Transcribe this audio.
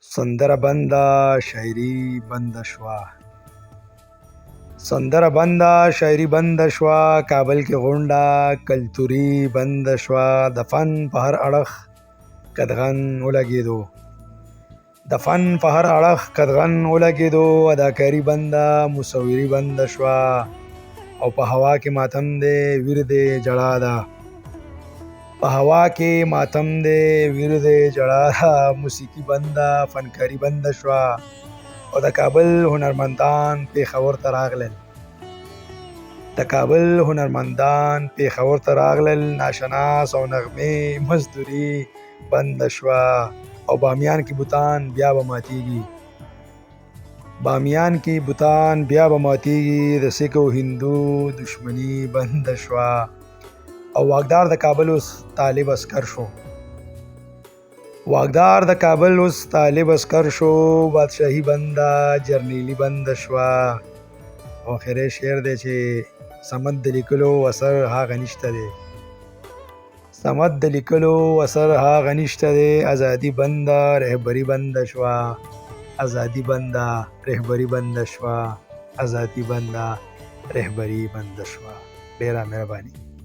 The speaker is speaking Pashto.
سندره بنده شاعري بنده شوه سندره بنده شاعري بنده شوه کابل کې غونډه کلتوري بنده شوه د فن په هر اړخ قدغن ولګېدو اداکاري بنده مصوري بنده شوه او په هوا کې ماتم دی ویر دی جړا ده موسیقي بنده فنکاري بنده شوه او د کابل هنرمندان پېښور ته راغلل ناشناس او نغمې مزدوري بنده شوه او بامیان کې بوتان بیا به ماتیږي د سیک او هندو دشمني بنده شوه او واکدار د کابل اوس طالب اسکر شو بادشاهي بنده جرنیلي بنده شوه او آخري شعر دی چې صمد د لیکلو اثر هغه نشته دی ازادي بنده رهبري بنده شوه ډیره مهرباني